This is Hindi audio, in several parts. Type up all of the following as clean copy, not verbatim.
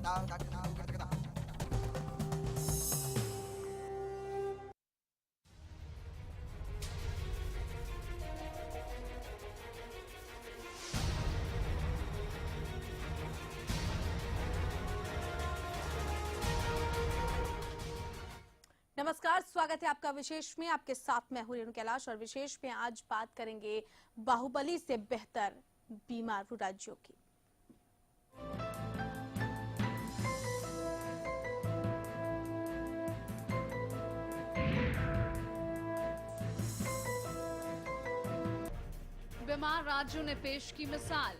नमस्कार, स्वागत है आपका विशेष में। आपके साथ मैं हूं रेणु कैलाश और विशेष में आज बात करेंगे बाहुबली से बेहतर बीमार राज्यों की। बीमार राज्यों ने पेश की मिसाल।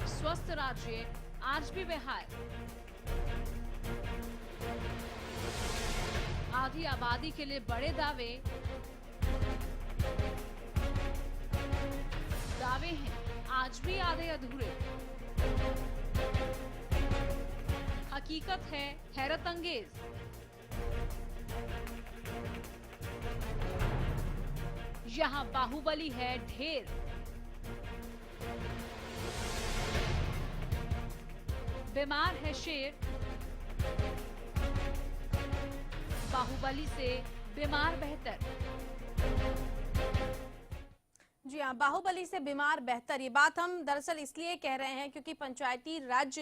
स्वस्थ राज्य आज भी बेहाल। आधी आबादी के लिए बड़े दावे हैं आज भी आधे अधूरे। हकीकत है हैरत अंगेज। यहाँ बाहुबली है ढेर। बीमार है शेर, बाहुबली से बीमार बेहतर। जी हाँ, बाहुबली से बीमार बेहतर, ये बात हम दरअसल इसलिए कह रहे हैं क्योंकि पंचायती राज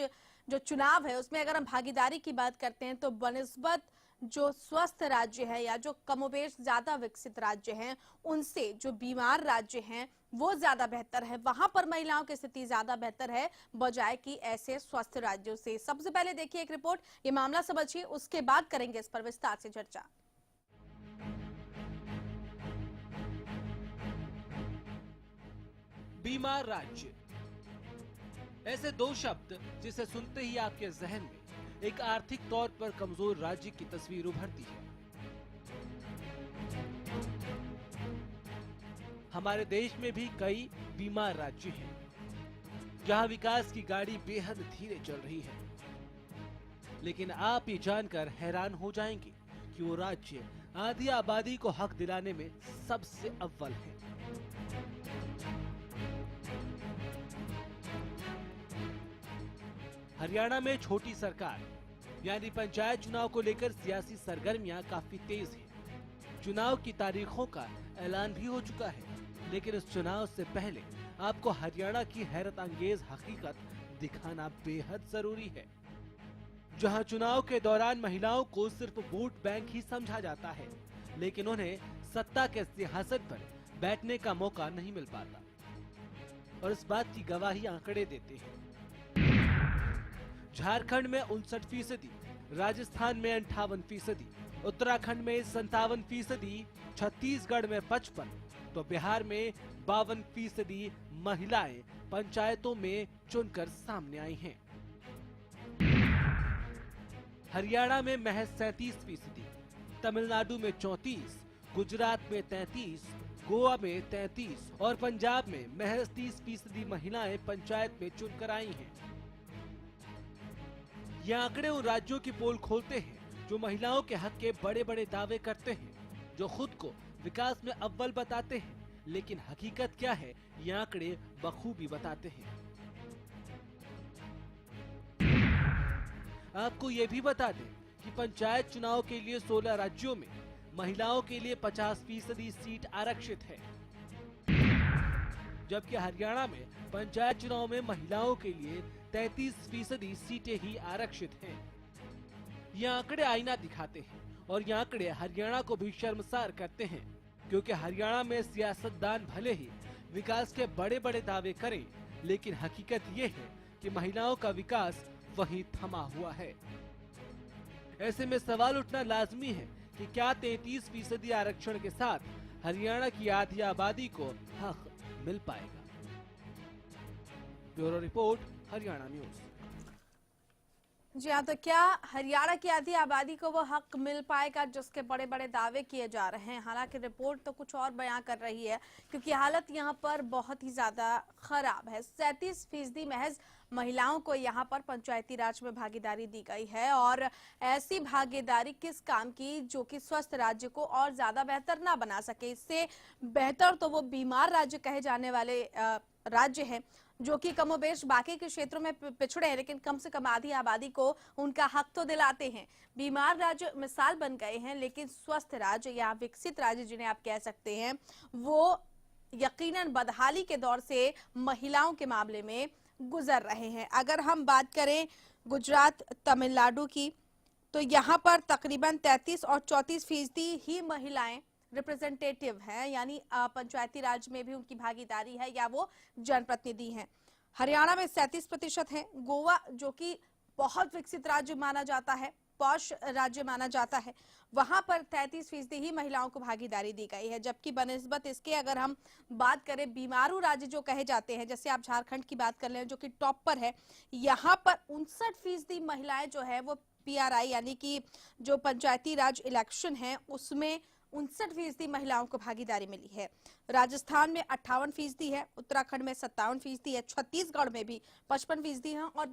जो चुनाव है उसमें अगर हम भागीदारी की बात करते हैं तो बनिस्बत जो स्वस्थ राज्य है या जो कमोबेश ज्यादा विकसित राज्य हैं उनसे जो बीमार राज्य हैं वो ज्यादा बेहतर है। वहां पर महिलाओं की स्थिति ज्यादा बेहतर है बजाय कि ऐसे स्वस्थ राज्यों से। सबसे पहले देखिए एक रिपोर्ट, ये मामला समझिए, उसके बाद करेंगे इस पर विस्तार से चर्चा। बीमार राज्य, ऐसे दो शब्द जिसे सुनते ही आपके जहन में एक आर्थिक तौर पर कमजोर राज्य की तस्वीर उभरती है। हमारे देश में भी कई बीमार राज्य हैं, जहां विकास की गाड़ी बेहद धीरे चल रही है। लेकिन आप ये जानकर हैरान हो जाएंगे कि वो राज्य आधी आबादी को हक दिलाने में सबसे अव्वल है। हरियाणा में छोटी सरकार यानी पंचायत चुनाव को लेकर सियासी सरगर्मियां काफी तेज हैं। चुनाव की तारीखों का ऐलान भी हो चुका है, लेकिन इस चुनाव से पहले आपको हरियाणा की हैरत अंगेज हकीकत दिखाना बेहद जरूरी है, जहां चुनाव के दौरान महिलाओं को सिर्फ वोट बैंक ही समझा जाता है, लेकिन उन्हें सत्ता के सिंहासन पर बैठने का मौका नहीं मिल पाता। और इस बात की गवाही आंकड़े देते हैं। झारखंड में 59%, राजस्थान में 58%, उत्तराखंड में 57%, छत्तीसगढ़ में 55%, तो बिहार में 52% महिलाएं पंचायतों में चुनकर सामने आई हैं। हरियाणा में महज 37%, तमिलनाडु में 34%, गुजरात में 33%, गोवा में 33% और पंजाब में महज 30% महिलाएं पंचायत में चुनकर आई हैं। ये आंकड़े उन राज्यों की पोल खोलते हैं जो महिलाओं के हक के बड़े बड़े दावे करते हैं, जो खुद को विकास में अव्वल बताते हैं, लेकिन हकीकत क्या है ये आंकड़े बखूबी बताते हैं। आपको ये भी बता दें कि पंचायत चुनाव के लिए 16 राज्यों में महिलाओं के लिए 50% सीट आरक्षित है, जबकि हरियाणा में पंचायत चुनाव में महिलाओं के लिए 33% सीटें ही आरक्षित हैं। ये आंकड़े आईना दिखाते हैं और ये आंकड़े हरियाणा को भी शर्मसार करते हैं, क्योंकि हरियाणा में सियासतदान भले ही विकास के बड़े बड़े दावे करें, लेकिन हकीकत ये है कि महिलाओं का विकास वहीं थमा हुआ है। ऐसे में सवाल उठना लाजमी है कि क्या 33% आरक्षण के साथ हरियाणा की आधी आबादी को हक मिल पाएगा। Bureau report, Haryana news. जी हाँ, तो क्या हरियाणा की आधी आबादी को वो हक मिल पाएगा जिसके बड़े बड़े दावे किए जा रहे हैं? हालांकि रिपोर्ट तो कुछ और बयां कर रही है, क्योंकि हालत यहाँ पर बहुत ही ज्यादा खराब है। 37% महज महिलाओं को यहाँ पर पंचायती राज में भागीदारी दी गई है, और ऐसी भागीदारी किस काम की जो कि स्वस्थ राज्य को और ज्यादा बेहतर ना बना सके। इससे बेहतर तो वो बीमार राज्य कहे जाने वाले राज्य है जो कि कमोबेश बाकी के क्षेत्रों में पिछड़े हैं, लेकिन कम से कम आधी आबादी को उनका हक तो दिलाते हैं। बीमार राज्य मिसाल बन गए हैं, लेकिन स्वस्थ राज्य या विकसित राज्य जिन्हें आप कह सकते हैं, वो यकीनन बदहाली के दौर से महिलाओं के मामले में गुजर रहे हैं। अगर हम बात करें गुजरात, तमिलनाडु की, तो यहाँ पर तकरीबन 33 और 34% ही महिलाएं रिप्रेजेंटेटिव हैं, यानी पंचायती राज में भी उनकी भागीदारी है या वो जनप्रतिनिधि हैं। हरियाणा में 37% है। गोवा, जो कि बहुत विकसित राज्य माना जाता है, पॉश राज्य माना जाता है, वहां पर 33% ही महिलाओं को भागीदारी दी गई है। जबकि बनिस्बत इसके अगर हम बात करें बीमारू राज्य जो कहे जाते हैं, जैसे आप झारखंड की बात कर लें जो कि टॉप पर है, यहाँ पर 59% महिलाएं जो है वो PRI यानी कि जो पंचायती राज इलेक्शन है उसमें 59% महिलाओं को भागीदारी मिली है। राजस्थान में 58% है, उत्तराखंड में 57% है, छत्तीसगढ़ में भी 55% है और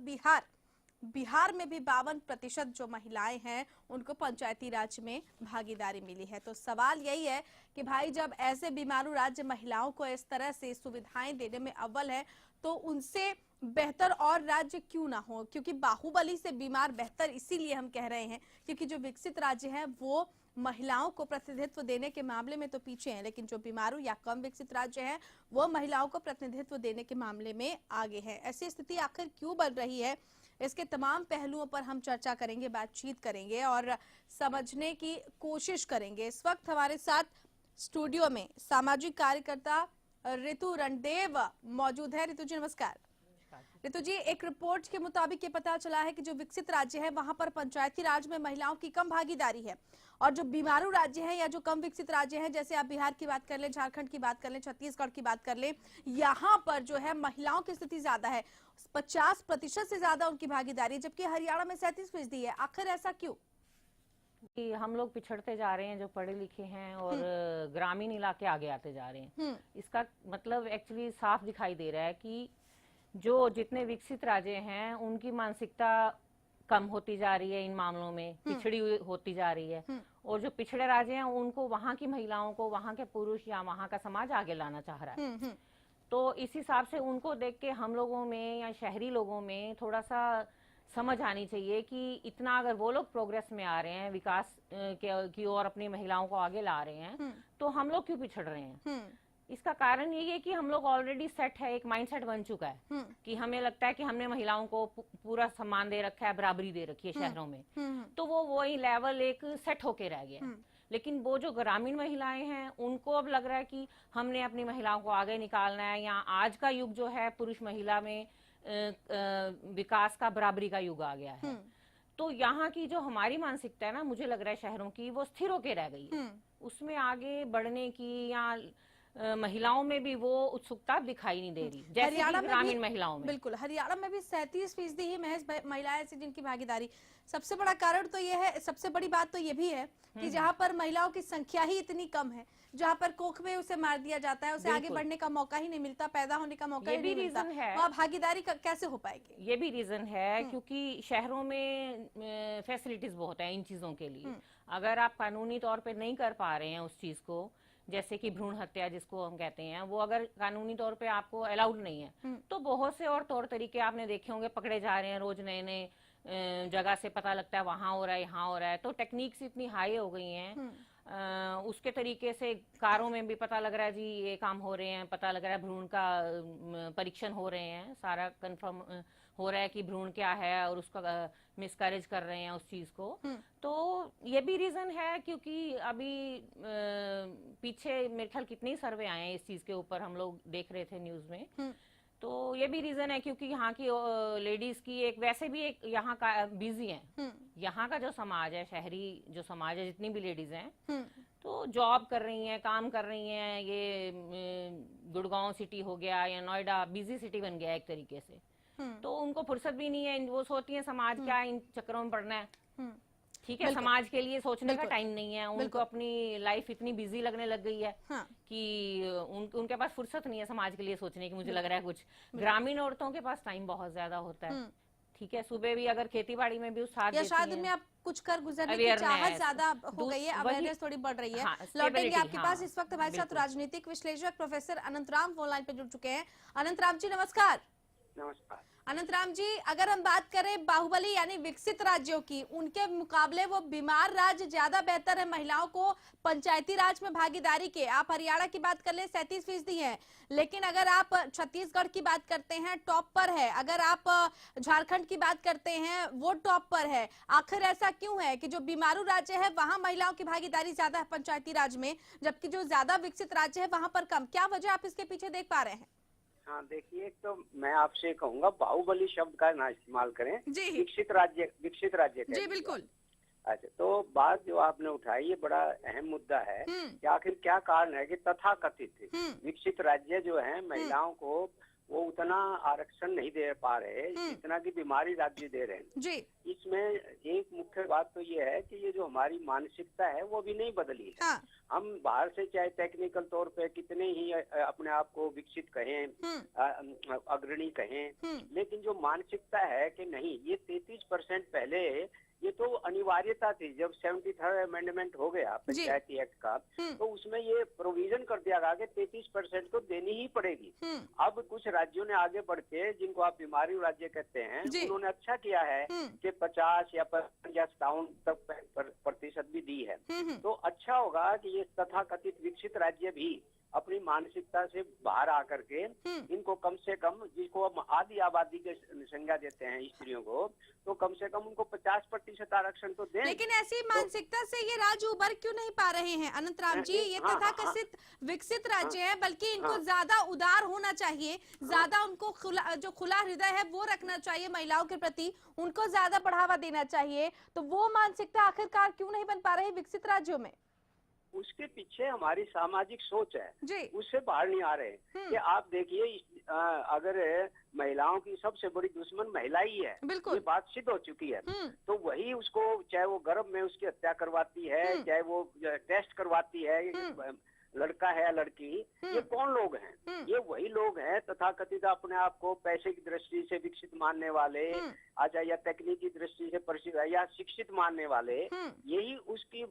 बिहार में भी 52% जो महिलाएं हैं उनको पंचायती राज में भागीदारी मिली है। तो सवाल यही है कि भाई जब ऐसे बीमारू राज्य महिलाओं को इस तरह से सुविधाएं देने में अव्वल है, तो उनसे बेहतर और राज्य क्यों ना हो? क्योंकि बाहुबली से बीमार बेहतर इसीलिए हम कह रहे हैं क्योंकि जो विकसित राज्य हैं वो महिलाओं को प्रतिनिधित्व देने के मामले में तो पीछे हैं, लेकिन जो बीमारू या कम विकसित राज्य हैं वो महिलाओं को प्रतिनिधित्व देने के मामले में आगे है। ऐसी स्थिति आखिर क्यों बन रही है, इसके तमाम पहलुओं पर हम चर्चा करेंगे, बातचीत करेंगे और समझने की कोशिश करेंगे। इस वक्त हमारे साथ स्टूडियो में सामाजिक कार्यकर्ता ऋतु रणदेव मौजूद है। ऋतु जी नमस्कार। ऋतु जी, एक रिपोर्ट के मुताबिक ये पता चला है कि जो विकसित राज्य है वहां पर पंचायती राज में महिलाओं की कम भागीदारी है और जो बीमारू राज्य है या जो कम विकसित राज्य है, जैसे आप बिहार की बात कर लें, झारखंड की बात कर लें, छत्तीसगढ़ की बात कर लें, यहाँ पर जो है महिलाओं की स्थिति ज्यादा है, 50% से ज्यादा उनकी भागीदारी, जबकि हरियाणा में 37% है। आखिर ऐसा क्यों? कि हम लोग पिछड़ते जा रहे हैं, जो पढ़े लिखे हैं और ग्रामीण इलाके आगे आते जा रहे हैं। इसका मतलब एक्चुअली साफ दिखाई दे रहा है कि जो जितने विकसित राज्य हैं उनकी मानसिकता कम होती जा रही है, इन मामलों में पिछड़ी हुई होती जा रही है, और जो पिछड़े राज्य हैं उनको वहाँ की महिलाओं को वहाँ के पुरुष या वहाँ का समाज आगे लाना चाह रहा है। तो इस हिसाब से उनको देख के हम लोगों में या शहरी लोगों में थोड़ा सा समझ आनी चाहिए कि इतना अगर वो लोग प्रोग्रेस में आ रहे हैं, विकास की ओर अपनी महिलाओं को आगे ला रहे हैं, तो हम लोग क्यों पिछड़ रहे हैं? इसका कारण ये है कि हम लोग ऑलरेडी सेट है, एक माइंडसेट बन चुका है कि हमें लगता है कि हमने महिलाओं को पूरा सम्मान दे रखा है, बराबरी दे रखी है शहरों में, तो वो वही लेवल एक सेट होके रह गया। लेकिन वो जो ग्रामीण महिलाएं हैं उनको अब लग रहा है कि हमने अपनी महिलाओं को आगे निकालना है, या आज का युग जो है पुरुष महिला में विकास का, बराबरी का युग आ गया है। तो यहाँ की जो हमारी मानसिकता है ना, मुझे लग रहा है शहरों की, वो स्थिर होके रह गई है। उसमें आगे बढ़ने की या महिलाओं में भी वो उत्सुकता दिखाई नहीं दे रही, जैसे कि ग्रामीण महिलाओं में। बिल्कुल, हरियाणा में भी 37% ही महज महिलाएं ऐसी जिनकी भागीदारी। सबसे बड़ा कारण तो ये है, सबसे बड़ी बात तो ये भी है कि जहाँ पर महिलाओं की संख्या ही इतनी कम है, जहाँ पर कोख में उसे मार दिया जाता है, उसे आगे बढ़ने का मौका ही नहीं मिलता, पैदा होने का मौका ही नहीं मिलता, वहाँ भागीदारी कैसे हो पाएगी? ये भी रीजन है क्योंकि शहरों में फैसिलिटीज बहुत है इन चीजों के लिए। अगर आप कानूनी तौर पे नहीं कर पा रहे हैं उस चीज को, जैसे कि भ्रूण हत्या जिसको हम कहते हैं, वो अगर कानूनी तौर पे आपको अलाउड नहीं है, तो बहुत से और तौर तरीके आपने देखे होंगे, पकड़े जा रहे हैं रोज, नए नए जगह से पता लगता है वहां हो रहा है, यहाँ हो रहा है। तो टेक्निक्स इतनी हाई हो गई हैं, उसके तरीके से कारों में भी पता लग रहा है जी ये काम हो रहे हैं, पता लग रहा है भ्रूण का परीक्षण हो रहे हैं, सारा कंफर्म हो रहा है कि भ्रूण क्या है और उसका मिसकैरेज कर रहे हैं उस चीज को। तो ये भी रीजन है क्योंकि अभी पीछे मेरे ख्याल कितने सर्वे आए हैं इस चीज के ऊपर, हम लोग देख रहे थे न्यूज में। तो ये भी रीजन है क्योंकि यहाँ की लेडीज की एक वैसे भी एक यहाँ का बिजी है, यहाँ का जो समाज है, शहरी जो समाज है, जितनी भी लेडीज हैं तो जॉब कर रही हैं, काम कर रही हैं। ये गुड़गांव सिटी हो गया या नोएडा बिजी सिटी बन गया एक तरीके से, तो उनको फुर्सत भी नहीं है। वो सोचती है समाज क्या इन चक्करों में पड़ना है, ठीक है, समाज के लिए सोचने का टाइम नहीं है उनको, अपनी लाइफ इतनी बिजी लगने लग गई है कि उनके पास फुर्सत नहीं है समाज के लिए सोचने की। मुझे लग रहा है कुछ ग्रामीण औरतों के पास टाइम बहुत ज्यादा होता है, ठीक है, सुबह भी अगर खेती बाड़ी में भी उस साथ देती शायद में आप कुछ कर गुजरने की चाहत ज्यादा हो गई है, अवेयरनेस थोड़ी बढ़ रही है। लौटेंगे आपके पास। इस वक्त हमारे साथ राजनीतिक विश्लेषक प्रोफेसर अनंतराम फोन लाइन पे जुड़ चुके हैं। अनंतराम जी नमस्कार। नमस्कार। अनंतराम जी, अगर हम बात करें बाहुबली यानी विकसित राज्यों की, उनके मुकाबले वो बीमार राज्य ज्यादा बेहतर है महिलाओं को पंचायती राज में भागीदारी के। आप हरियाणा की बात कर ले 37% है, लेकिन अगर आप छत्तीसगढ़ की बात करते हैं टॉप पर है, अगर आप झारखंड की बात करते हैं वो टॉप पर है। आखिर ऐसा क्यों है कि जो बीमारू राज्य है वहां महिलाओं की भागीदारी ज्यादा है पंचायती राज में, जबकि जो ज्यादा विकसित राज्य है वहां पर कम? क्या वजह आप इसके पीछे देख पा रहे हैं? हाँ, देखिए, तो मैं आपसे कहूंगा बाहुबली शब्द का ना इस्तेमाल करें, जी विकसित राज्य कह जी बिल्कुल। अच्छा, तो बात जो आपने उठाई ये बड़ा अहम मुद्दा है कि आखिर क्या कारण है कि तथाकथित विकसित राज्य जो है महिलाओं को वो उतना आरक्षण नहीं दे पा रहे जितना कि बीमारी राज्य दे रहे हैं। जी। इसमें एक मुख्य बात तो ये है कि ये जो हमारी मानसिकता है वो भी नहीं बदली है। हाँ। हम बाहर से चाहे टेक्निकल तौर पे कितने ही अपने आप को विकसित कहें, अग्रणी कहें, लेकिन जो मानसिकता है कि नहीं, ये 33% पहले ये तो अनिवार्यता थी। जब 73rd अमेंडमेंट हो गया पंचायती एक्ट का, तो उसमें ये प्रोविजन कर दिया गया कि 33% तो देनी ही पड़ेगी। अब कुछ राज्यों ने आगे बढ़ के, जिनको आप बीमारी राज्य कहते हैं, उन्होंने अच्छा किया है कि 50 या 57 तक प्रतिशत भी दी है। तो अच्छा होगा कि ये तथाकथित विकसित राज्य भी अपनी मानसिकता से बाहर आकर के इनको कम से कम, जिसको हम आधी आबादी के संज्ञा देते हैं स्त्रियों को, तो कम से कम उनको 50% आरक्षण तो दें। लेकिन ऐसी मानसिकता से ये राज्य उबर क्यों नहीं पा रहे हैं अनंतराम जी? ये तथाकथित विकसित राज्य है, बल्कि इनको ज्यादा उदार होना चाहिए, ज्यादा उनको जो खुला हृदय है वो रखना चाहिए महिलाओं के प्रति, उनको ज्यादा बढ़ावा देना चाहिए। तो वो मानसिकता आखिरकार क्यों नहीं बन पा रही विकसित राज्यों में? उसके पीछे हमारी सामाजिक सोच है जी। उससे बाहर नहीं आ रहे कि आप देखिए, अगर महिलाओं की सबसे बड़ी दुश्मन महिला ही है, ये बात सिद्ध हो चुकी है, तो वही उसको, चाहे वो गर्भ में उसकी हत्या करवाती है, चाहे वो टेस्ट करवाती है, लड़का है या लड़की, ये कौन लोग हैं? ये वही लोग हैं तथाकथित अपने आप को पैसे की दृष्टि से विकसित मानने वाले, आजा या तकनीकी दृष्टि से परिचित या शिक्षित मानने वाले, यही उसकी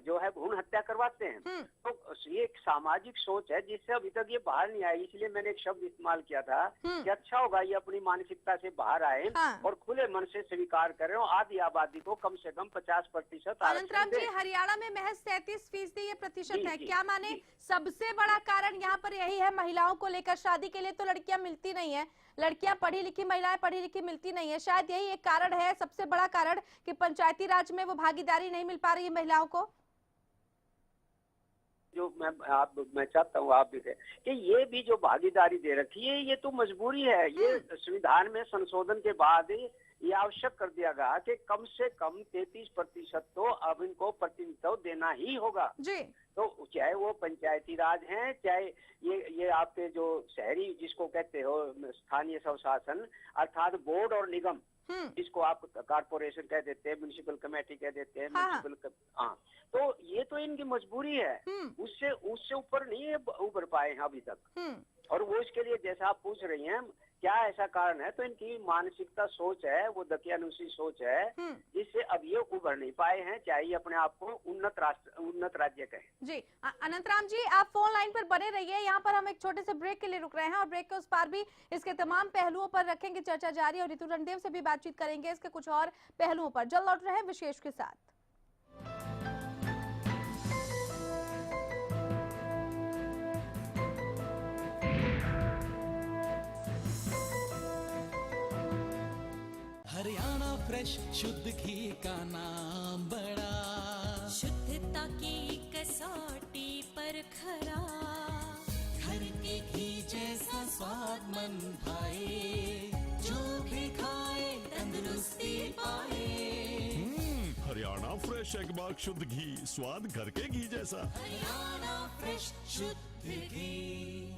जो है भ्रूण हत्या करवाते हैं। तो ये एक सामाजिक सोच है जिससे अभी तक ये बाहर नहीं आई। इसलिए मैंने एक शब्द इस्तेमाल किया था कि अच्छा होगा ये अपनी मानसिकता से बाहर आए और खुले मन से स्वीकार करें और आधी आबादी को कम से कम 50% आरक्षण दें। हरियाणा में महज 33% ये प्रतिशत है। क्या माने सबसे बड़ा कारण यहाँ पर यही है महिलाओं को लेकर? शादी के लिए तो लड़कियां मिलती नहीं है, लड़कियां पढ़ी लिखी, महिलाएं पढ़ी लिखी मिलती नहीं है। शायद यही एक कारण है, सबसे बड़ा कारण, कि पंचायती राज में वो भागीदारी नहीं मिल पा रही है महिलाओं को। जो मैं चाहता हूँ आप भी कि ये भी जो भागीदारी दे रखी है ये तो मजबूरी है। ये संविधान में संशोधन के बाद ये आवश्यक कर दिया गया कि कम से कम 33% तो अब इनको प्रतिनिधित्व देना ही होगा जी। तो चाहे वो पंचायती राज हैं, चाहे ये आपके जो शहरी जिसको कहते हो स्थानीय स्वशासन, अर्थात बोर्ड और निगम, जिसको आप कारपोरेशन कह देते हैं, म्युनिसिपल कमेटी कह देते हैं, म्युनिसिपल, हाँ, तो ये तो इनकी मजबूरी है। उससे ऊपर नहीं उभर पाए हैं अभी तक। और वो इसके लिए जैसा आप पूछ रही हैं क्या ऐसा कारण है, तो इनकी मानसिकता सोच है, वो दकियानुसी सोच है, जिससे अब ये उभर नहीं पाए हैं, चाहे अपने आप को उन्नत राज्य कहें। जी अनंतराम जी, आप फोन लाइन पर बने रहिए। यहाँ पर हम एक छोटे से ब्रेक के लिए रुक रहे हैं और ब्रेक के उस पार भी इसके तमाम पहलुओं पर रखेंगे चर्चा जारी, और ऋतु रणदेव से भी बातचीत करेंगे इसके कुछ और पहलुओं पर। जल्द लौट रहे हैं विशेष के साथ। हरियाणा फ्रेश शुद्ध घी का नाम बड़ा, शुद्धता की कसौटी पर खरा, घर के घी जैसा स्वाद मन भाए, जो भी खाए तंदुरुस्ती पाए। हरियाणा फ्रेश एगमार्क शुद्ध घी, स्वाद घर के घी जैसा। हरियाणा फ्रेश शुद्ध घी।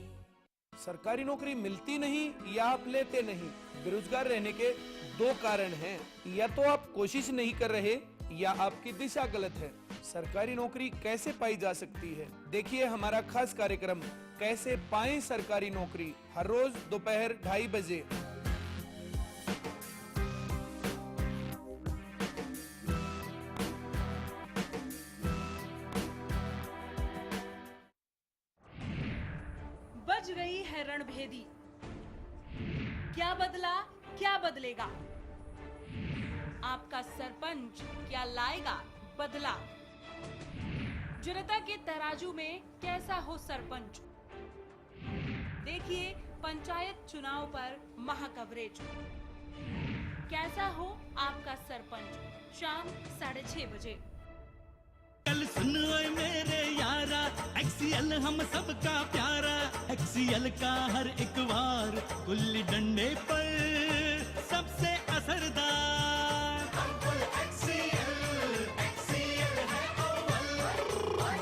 सरकारी नौकरी मिलती नहीं या आप लेते नहीं, बेरोजगार रहने के दो कारण हैं। या तो आप कोशिश नहीं कर रहे या आपकी दिशा गलत है। सरकारी नौकरी कैसे पाई जा सकती है, देखिए हमारा खास कार्यक्रम कैसे पाएं सरकारी नौकरी, हर रोज दोपहर 2:30 बजे। बज रही है रणभेदी, क्या बदला, क्या बदलेगा? आपका सरपंच क्या लाएगा बदला? जनता के तराजू में कैसा हो सरपंच? देखिए पंचायत चुनाव पर महा कवरेज। कैसा हो आपका सरपंच? शाम 6:30 बजे। कल सुन ओए मेरे यारा, एक्सीएल हम सबका प्यारा, एक्सीएल का हर एक वार गुल्ली डंडे पर सबसे असरदार। एक्सीएल है अव्वल,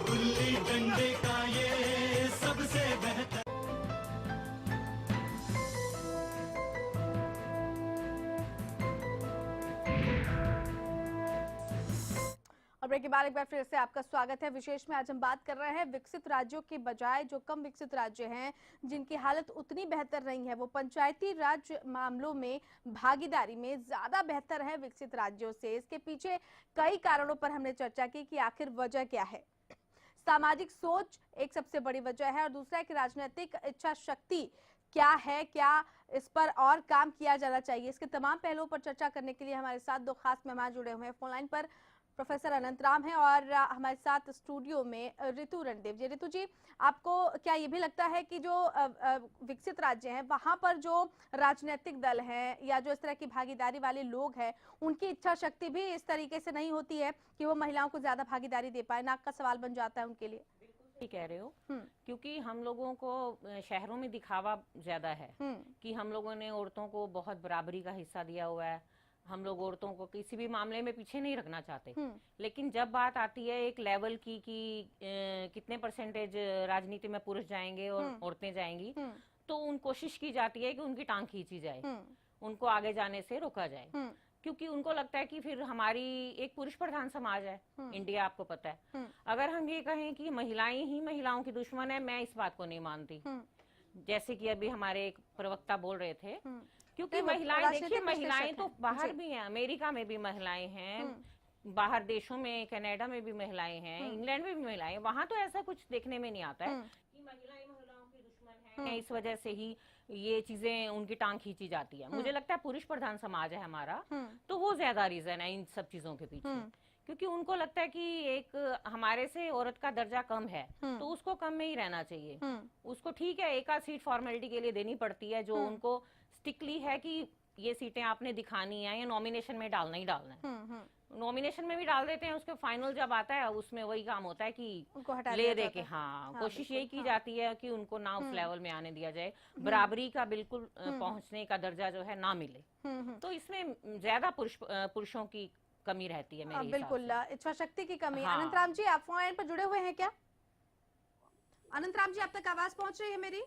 गुल्ली डंडे का ये सबसे बेहतर। और ब्रेक के बाद एक बार फिर से आपका स्वागत है। विशेष में आज हम बात कर रहे हैं विकसित राज्यों के बजाय जो कम विकसित राज्य हैं, जिनकी हालत उतनी बेहतर नहीं है, वो पंचायती राज मामलों में भागीदारी में ज्यादा बेहतर है विकसित राज्यों से। इसके पीछे कई कारणों पर हमने चर्चा की कि आखिर वजह क्या है। सामाजिक सोच एक सबसे बड़ी वजह है और दूसरा एक राजनीतिक इच्छा शक्ति क्या है, क्या इस पर और काम किया जाना चाहिए। इसके तमाम पहलुओं पर चर्चा करने के लिए हमारे साथ दो खास मेहमान जुड़े हुए हैं। फोन लाइन पर प्रोफेसर अनंत राम है और हमारे साथ स्टूडियो में ऋतु रणदेव जी। ऋतु जी, आपको क्या ये भी लगता है कि जो विकसित राज्य हैं वहां पर जो राजनीतिक दल हैं या जो इस तरह की भागीदारी वाले लोग हैं, उनकी इच्छा शक्ति भी इस तरीके से नहीं होती है कि वो महिलाओं को ज्यादा भागीदारी दे पाए? नाक का सवाल बन जाता है उनके लिए। ठीक कह रहे हो, क्योंकि हम लोगों को शहरों में दिखावा ज्यादा है कि हम लोगों ने औरतों को बहुत बराबरी का हिस्सा दिया हुआ है, हम लोग औरतों को किसी भी मामले में पीछे नहीं रखना चाहते। लेकिन जब बात आती है एक लेवल की कि कितने परसेंटेज राजनीति में पुरुष जाएंगे और औरतें जाएंगी, तो उन कोशिश की जाती है कि उनकी टांग खींची जाए, उनको आगे जाने से रोका जाए, क्योंकि उनको लगता है कि फिर हमारी एक पुरुष प्रधान समाज है इंडिया, आपको पता है। अगर हम ये कहें कि महिलाएं ही महिलाओं की दुश्मन है, मैं इस बात को नहीं मानती। जैसे कि अभी हमारे एक प्रवक्ता बोल रहे थे, क्योंकि महिलाएं, देखिए महिलाएं तो बाहर भी हैं, अमेरिका में भी महिलाएं हैं, बाहर देशों में कनाडा में भी महिलाएं हैं, इंग्लैंड में भी महिलाएं, वहां तो ऐसा कुछ देखने में नहीं आता है कि महिलाएं महिलाओं की दुश्मन हैं। इस वजह से ही ये चीजें उनकी टांग खींची जाती है। मुझे लगता है पुरुष प्रधान समाज है हमारा, तो वो ज्यादा रीजन है इन सब चीजों के पीछे, क्योंकि उनको लगता है कि एक हमारे से औरत का दर्जा कम है तो उसको कम में ही रहना चाहिए। उसको ठीक है एक आध सीट फॉर्मेलिटी के लिए देनी पड़ती है, जो उनको स्टिकली है कि ये सीटें आपने दिखानी है या नॉमिनेशन में डालना ही डालना है। नॉमिनेशन में भी डाल देते हैं, उसके फाइनल जब आता है उसमें वही काम होता है कि ले दे के, हाँ, कोशिश यही की जाती है कि उनको ना उस लेवल में आने दिया जाए, बराबरी का बिल्कुल पहुंचने का दर्जा जो है ना मिले। तो इसमें ज्यादा पुरुषों की कमी रहती है मेरे हिसाब से। बिल्कुल इच्छा शक्ति की कमी। अनंत राम जी, आप फोन लाइन पर जुड़े हुए हैं क्या? अनंत राम जी, आप तक आवाज पहुंच रही है मेरी?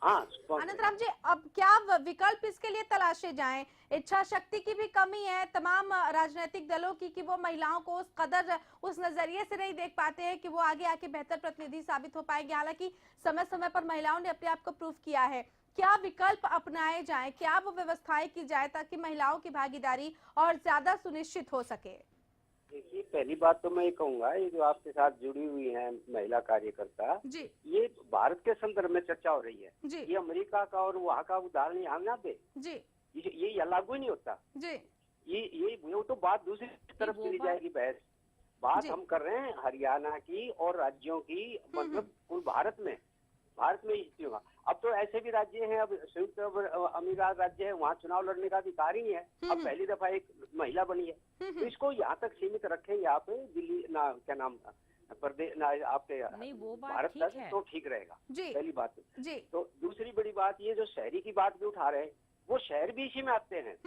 हाँ, अनंत राम जी, अब क्या विकल्प इसके लिए तलाशे जाएं? इच्छा शक्ति की भी कमी है तमाम राजनीतिक दलों की कि वो महिलाओं को उस कदर उस नजरिए से नहीं देख पाते हैं कि वो आगे आके बेहतर प्रतिनिधि साबित हो पाएंगे। हालांकि समय समय पर महिलाओं ने अपने आप को प्रूव किया है। क्या विकल्प अपनाए जाएं, क्या वो व्यवस्थाएं की जाए ताकि महिलाओं की भागीदारी और ज्यादा सुनिश्चित हो सके? देखिए, पहली बात तो मैं ये कहूँगा, ये जो आपके साथ जुड़ी हुई है महिला कार्यकर्ता जी, ये भारत के संदर्भ में चर्चा हो रही है जी। ये अमेरिका का और वहाँ का उदाहरण यहाँ ना दे जी, ये लागू ही नहीं होता जी। ये वो तो बात दूसरी तरफ चली जाएगी बहस। बात हम कर रहे हैं हरियाणा की और राज्यों की, मतलब कुल भारत में होगा। अब तो ऐसे भी राज्य हैं, अब संयुक्त अमीरात राज्य है, वहाँ चुनाव लड़ने का अधिकार ही नहीं है। अब पहली दफा एक महिला बनी है, तो इसको यहाँ तक सीमित रखेंगे आप, दिल्ली ना क्या नाम प्रदेश ना आपके भारत तक, तो ठीक रहेगा पहली बात जी। तो दूसरी बड़ी बात, ये जो शहरी की बात भी उठा रहे हैं, वो शहर भी इसी में आते हैं।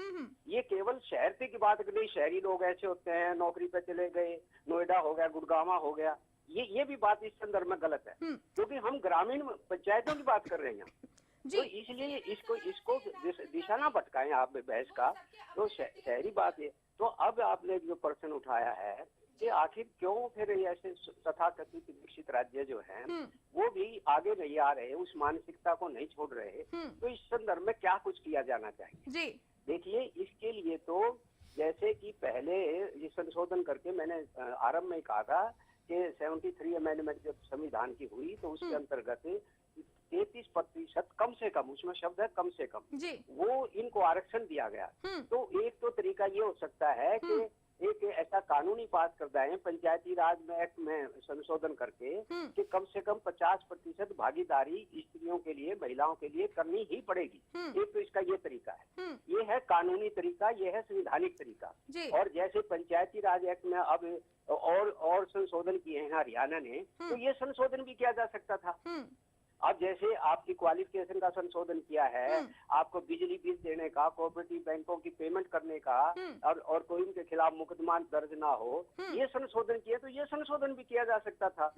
ये केवल शहर की बात नहीं, शहरी लोग ऐसे होते हैं नौकरी पे चले गए, नोएडा हो गया, गुड़गांव हो गया, ये भी बात इस संदर्भ में गलत है, क्योंकि हम ग्रामीण पंचायतों की बात कर रहे हैं तो इसलिए इसको दिशा ना भटकाएं आप बहस का। तो शहरी बात है। तो अब आपने जो प्रश्न उठाया है कि आखिर क्यों फिर ऐसे तथाकथित विकसित राज्य जो हैं वो भी आगे नहीं आ रहे, उस मानसिकता को नहीं छोड़ रहे, तो इस संदर्भ में क्या कुछ किया जाना चाहिए जी। देखिए, इसके लिए तो जैसे कि पहले ये संशोधन करके मैंने आरंभ में कहा था कि 73 अमेंडमेंट जब संविधान की हुई तो उसके अंतर्गत 33% कम से कम, उसमें शब्द है कम से कम, जी वो इनको आरक्षण दिया गया। तो एक तो तरीका ये हो सकता है कि एक ऐसा कानूनी पास कर दें पंचायती राज में एक्ट में संशोधन करके कि कम से कम 50% भागीदारी स्त्रियों के लिए, महिलाओं के लिए करनी ही पड़ेगी। एक तो इसका ये तरीका है, ये है कानूनी तरीका, ये है संवैधानिक तरीका। और जैसे पंचायती राज एक्ट में अब और संशोधन किए हैं हरियाणा ने, तो ये संशोधन भी किया जा सकता था। अब जैसे आपकी क्वालिफिकेशन का संशोधन किया है, आपको बिजली बिल देने का, कोऑपरेटिव बैंकों की पेमेंट करने का, और कोई उनके खिलाफ मुकदमा दर्ज ना हो, ये संशोधन किया, तो ये संशोधन भी किया जा सकता था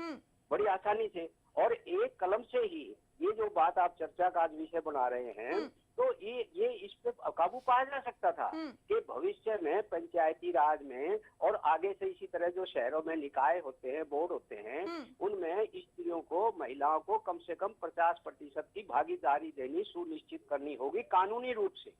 बड़ी आसानी से। और एक कलम से ही ये जो बात आप चर्चा का आज विषय बना रहे हैं, तो ये इस पे काबू पाया जा सकता था कि भविष्य में पंचायती राज में और आगे से इसी तरह जो शहरों में निकाय होते हैं, बोर्ड होते हैं, उनमें स्त्रियों को, महिलाओं को कम से कम 50% की भागीदारी देनी सुनिश्चित करनी होगी कानूनी रूप से।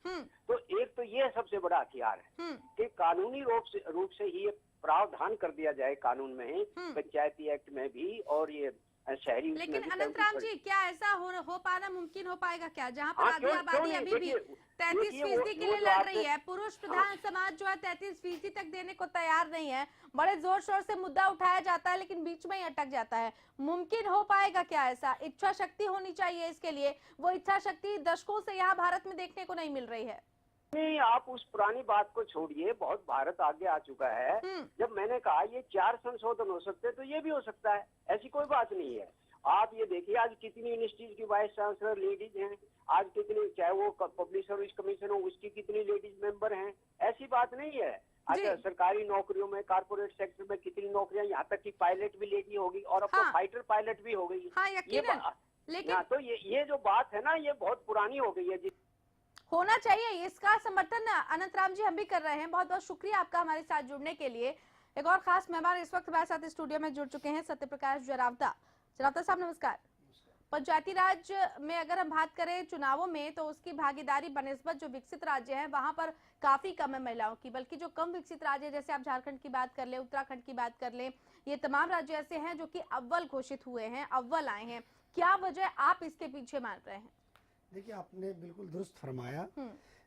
तो एक तो ये सबसे बड़ा हथियार है कि कानूनी रूप से ही प्रावधान कर दिया जाए कानून में, पंचायती एक्ट में भी और ये शहरी। लेकिन अनंतराम जी, क्या ऐसा हो पाना मुमकिन हो पाएगा क्या, जहाँ पर आधी आबादी अभी भी 33% के लिए लड़ रही है, पुरुष प्रधान समाज जो है 33% तक देने को तैयार नहीं है, बड़े जोर शोर से मुद्दा उठाया जाता है लेकिन बीच में ही अटक जाता है, मुमकिन हो पाएगा क्या ऐसा? इच्छा शक्ति होनी चाहिए इसके लिए, वो इच्छा शक्ति दशकों से यहाँ भारत में देखने को नहीं मिल रही है। नहीं, आप उस पुरानी बात को छोड़िए, बहुत भारत आगे आ चुका है। जब मैंने कहा ये 4 संशोधन हो सकते हैं, तो ये भी हो सकता है, ऐसी कोई बात नहीं है। आप ये देखिए आज कितनी यूनिवर्सिटीज की वाइस चांसलर लेडीज हैं, आज कितनी, चाहे वो पब्लिक सर्विस कमीशन हो उसकी कितनी लेडीज मेंबर हैं, ऐसी बात नहीं है। अच्छा, सरकारी नौकरियों में, कारपोरेट सेक्टर में कितनी नौकरियां, यहाँ तक कि पायलट भी लेडी होगी और अब तो फाइटर पायलट भी हो गई। लेकिन तो ये जो बात है ना, ये बहुत पुरानी हो गई है। होना चाहिए, इसका समर्थन अनंतराम जी हम भी कर रहे हैं। बहुत बहुत शुक्रिया आपका हमारे साथ जुड़ने के लिए। एक और खास मेहमान इस वक्त हमारे साथ स्टूडियो में जुड़ चुके हैं, सत्य प्रकाश जरावता। जरावता साहब नमस्कार। पंचायती राज में अगर हम बात करें चुनावों में, तो उसकी भागीदारी बनिस्बत जो विकसित राज्य है वहां पर काफी कम है महिलाओं की, बल्कि जो कम विकसित राज्य है, जैसे आप झारखंड की बात कर ले, उत्तराखंड की बात कर ले, ये तमाम राज्य ऐसे हैं जो कि अव्वल घोषित हुए हैं, अव्वल आए हैं। क्या वजह आप इसके पीछे मान रहे हैं? देखिए, आपने बिल्कुल दुरुस्त फरमाया,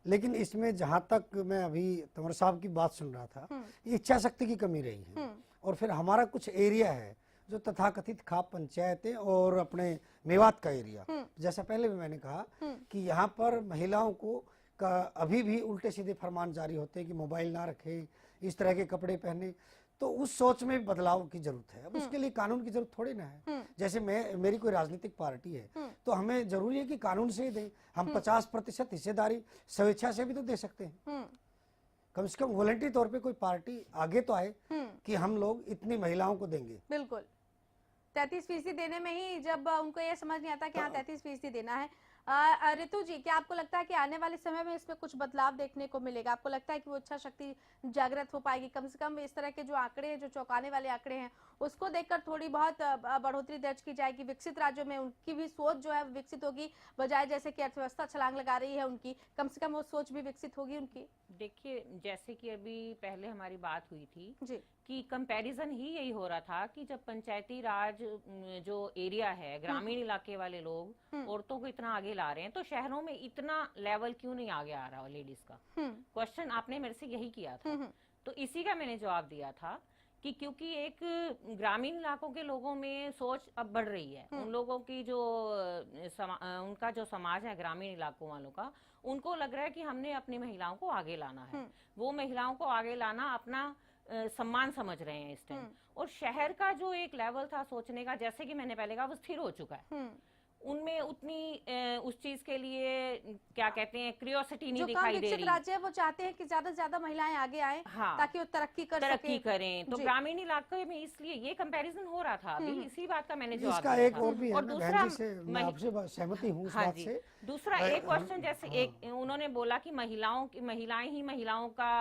लेकिन इसमें जहां तक मैं अभी तंवर साहब की बात सुन रहा था, ये इच्छा शक्ति की कमी रही है। और फिर हमारा कुछ एरिया है जो तथाकथित खाप पंचायतें और अपने मेवात का एरिया, जैसा पहले भी मैंने कहा कि यहाँ पर महिलाओं को अभी भी उल्टे सीधे फरमान जारी होते हैं कि मोबाइल ना रखें, इस तरह के कपड़े पहने। तो उस सोच में बदलाव की जरूरत है। अब उसके लिए कानून की जरूरत थोड़ी ना है। जैसे मेरी कोई राजनीतिक पार्टी है, तो हमें जरूरी है कि कानून से ही दें। हम 50% हिस्सेदारी स्वेच्छा से भी तो दे सकते हैं। कम से कम वॉलंटरी तौर पे कोई पार्टी आगे तो आए कि हम लोग इतनी महिलाओं को देंगे। बिल्कुल, 33% देने में ही जब उनको ये समझ नहीं आता कि हाँ 33% देना है। ऋतु जी, क्या आपको लगता है कि आने वाले समय में इसमें कुछ बदलाव देखने को मिलेगा? आपको लगता है कि वो इच्छा शक्ति जागृत हो पाएगी? कम से कम इस तरह के जो आंकड़े हैं, जो चौंकाने वाले आंकड़े हैं, उसको देखकर थोड़ी बहुत बढ़ोतरी दर्ज की जाएगी? विकसित राज्यों में उनकी भी सोच जो है विकसित होगी, बजाय जैसे कि अर्थव्यवस्था छलांग लगा रही है उनकी, कम से कम वो सोच भी विकसित होगी उनकी। देखिए, जैसे कि अभी पहले हमारी बात हुई थी जी, कि कंपैरिजन ही यही हो रहा था कि जब पंचायती राज जो एरिया है, ग्रामीण इलाके वाले लोग औरतों को इतना आगे ला रहे हैं, तो शहरों में इतना लेवल क्यों नहीं आगे आ रहा लेडीज का? क्वेश्चन आपने मेरे से यही किया था। तो इसी का मैंने जवाब दिया था कि क्योंकि एक ग्रामीण इलाकों के लोगों में सोच अब बढ़ रही है। उन लोगों की जो उनका जो समाज है ग्रामीण इलाकों वालों का, उनको लग रहा है कि हमने अपनी महिलाओं को आगे लाना है। वो महिलाओं को आगे लाना अपना सम्मान समझ रहे हैं इस टाइम। और शहर का जो एक लेवल था सोचने का, जैसे कि मैंने पहले कहा, वो स्थिर हो चुका है। उनमें उतनी उस चीज के लिए क्या कहते हैं, क्यूरियोसिटी नहीं दिखाई दे रही। राज्य वो चाहते हैं कि ज्यादा से ज्यादा महिलाएं आगे आए, हाँ, ताकि वो तरक्की करें। तो ग्रामीण इलाके में इसलिए ये कंपैरिजन हो रहा था। अभी इसी बात का मैंने जवाब दिया था। एक और भी है, और दूसरा मैं आपसे सहमति हूँ इस बात से। दूसरा एक क्वेश्चन, जैसे एक उन्होंने बोला कि महिलाएं ही महिलाओं का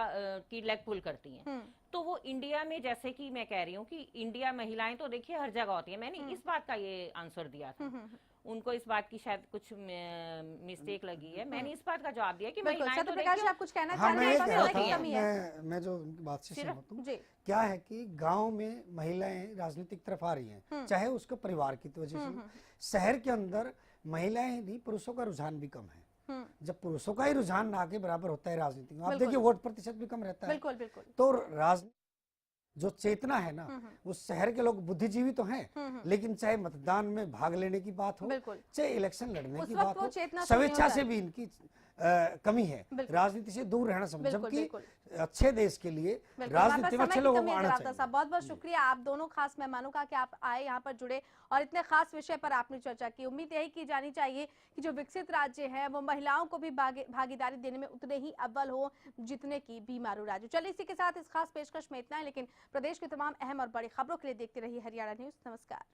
की लेग पुल करती हैं। तो वो इंडिया में, जैसे कि मैं कह रही हूँ कि इंडिया महिलाएं तो देखिए हर जगह होती है। मैंने इस बात का ये आंसर दिया था। उनको इस बात की शायद कुछ मिस्टेक लगी है। मैंने इस बात का जवाब दिया कि महिलाएं तो देखिए, आप कुछ कहना चाह रहे हैं? मैं जो बात से सहमत हूँ, क्या है कि गांव में महिलाएं राजनीतिक तरफ आ रही हैं, चाहे उसको परिवार की वजह से। शहर के अंदर महिलाएं ही नहीं, पुरुषों का रुझान भी कम है। जब पुरुषों का ही रुझान ना के बराबर होता है राजनीति में, आप देखिए वोट प्रतिशत भी कम रहता है। बिल्कुल बिल्कुल। तो राजनीति जो चेतना है ना, उस शहर के लोग बुद्धिजीवी तो हैं, लेकिन चाहे मतदान में भाग लेने की बात हो, चाहे इलेक्शन लड़ने की बात हो, स्वेच्छा से भी इनकी कमी है। राजनीति से दूर रहना समझ, जबकि अच्छे देश के लिए राजनीति में अच्छे लोगों को आना चाहिए। बहुत बहुत शुक्रिया आप दोनों खास मेहमानों का कि आप आए यहाँ पर जुड़े और इतने खास विषय पर आपने चर्चा की। उम्मीद यही की जानी चाहिए कि जो विकसित राज्य है वो महिलाओं को भी भागीदारी देने में उतने ही अव्वल हो जितने की बीमारू राज्य। चलिए इसी के साथ इस खास पेशकश में इतना है, लेकिन प्रदेश की तमाम अहम और बड़ी खबरों के लिए देखते रहिए हरियाणा न्यूज। नमस्कार।